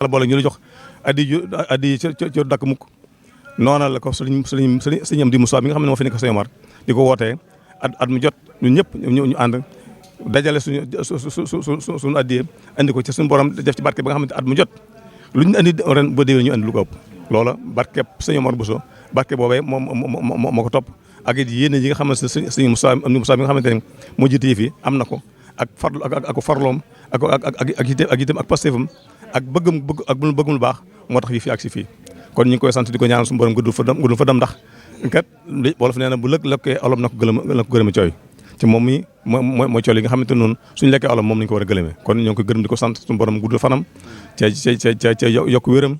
la boole ñu la jox addi ci dakk mukk noona la ko sëriñ Amdi Moussa bi nga xam ne moo fi nekk Sëriñ Omar di ko wootee at mu jot ñun ñëpp ñu ànd dajale suñu addiyee andi ko ci suñu borom def ci barke ba nga xamante at mu jot lu ñu andi ren ba déwén ñu andi lu ko ëpp loola barke Sëriñ Omar Bousso barke boobee moo ko topp ak it yéen yi nga xam ne Sëriñ Moussa Amdi Moussa bi nga xamante ne moo jiite yi fi am na ko ak farlu ak farloom ak itam ak pastéefam ak bëggum lu baax moo tax yi fi ak si fii kon ñu ngi koy sant di ko ñaanal suñu borom guddul fa dem ndax kat wolof nee na bu lëkkee olom na ko gërëme cooy ci moom mi mooy cool yi nga xamante noonu suñu lekkee olom moom lañu ko war a gëlëmee kon ñoo ngi koy gërëm di ko sant suñu borom guddul fanam ca yokk wéram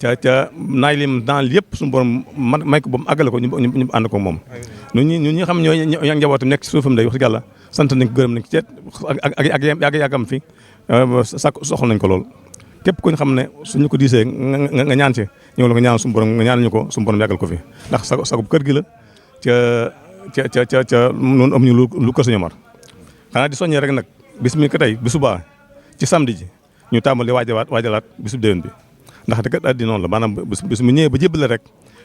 ca naaj lim dans yëpp suñu borom may ko ba mu àggale ko ñu ànd ko moom ñun ñi xam ñooy njabootam nekk ci suufam day wax dëgg yàlla sant nañ ko gërëm nañ ko ceet ak yàggam fi soxla nañ ko lool képp ku ñu xam ne suñu ko diisee nga ñaan ci ñëw la nga ñaan suñu borom nga ñaan ñu ko suñu borom yàggal ko fi ndax sagub kër gi la ca noonu am ñu lu ko Sëriñ Omar xanaa di soññee rek nag bis mi ko tey bisu baa ci samedi ji ñu tàmbali waajalaat bisu déwén bi ndax de kat addi noonu la maanaam bis mu ñëwee ba jébbale rek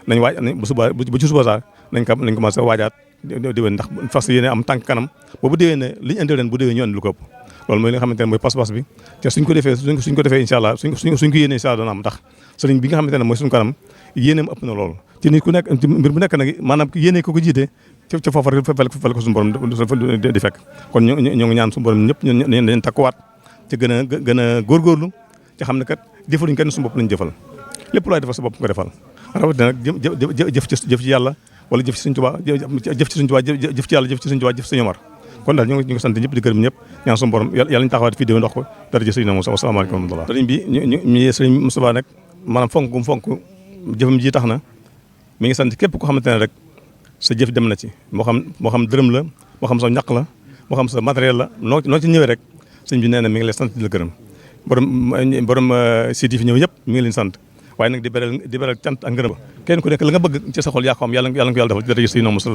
nañ waaj bu subaa bu ci suba saa nañ commencé waajaat déwén ndax fas yéene am tànk kanam boobu déwén ne li ñu indi ren bu déwén ñu andi lu ko ëpp loolu mooy li nga xamante ne mooy pas-pas bi te suñ ko defee incha allah suñ ko yéene incha allah dana am ndax sëriñ bi nga xamante ne mooy suñu kanam yéeneem ëpp na loolu ci nit ku nekk mbir bu nekk nag maanaam yéene ko jiite ca foofa rek fal ko suñu borom di fekk kon ñoo ngi ñaan suñu borom ñëpp nañ takkuwaat ci gën a góorgóorlu ci xam ne kat jëfaluñ kenn suñu bopp lañ jëfal lépp looy defal sa bopp nga defal rawatina nag jëf ci yàlla wala jëf ci Sëriñ Tuubaa jëf ci Sëriñ Tuubaa jëf ci yàlla jëf ci Sëriñ Tuubaa jëf ci Sëriñ Omar kon daal ñu ngi sant ñëpp di gërëm ñëpp ñaan suñu borom yàlla ñu taxawaat fii déwén ndox ko dara jë sëriñ Moussa asalaamaaleykum wa rahmatulah sëriñ bi ñu sëriñ Moustapha nag maanaam fonk jëfam ji tax na mi ngi sant képp ko xamante ne rek sa jëf dem na ci moo xam dërëm la moo xam sa ñaq la moo xam sa matériel la noo ci ñëwee rek sëriñ bi nee na mi ngi lay sant di la gërëm borom site yi fi ñëw yëpp mi ngi leen sant waaye nag di beral cant ak ngërëm kenn ku nekk la nga bëgg ci sa xol yaa ko am yàlla nga ko yàlla defal ci dara jë sëriñ Moussa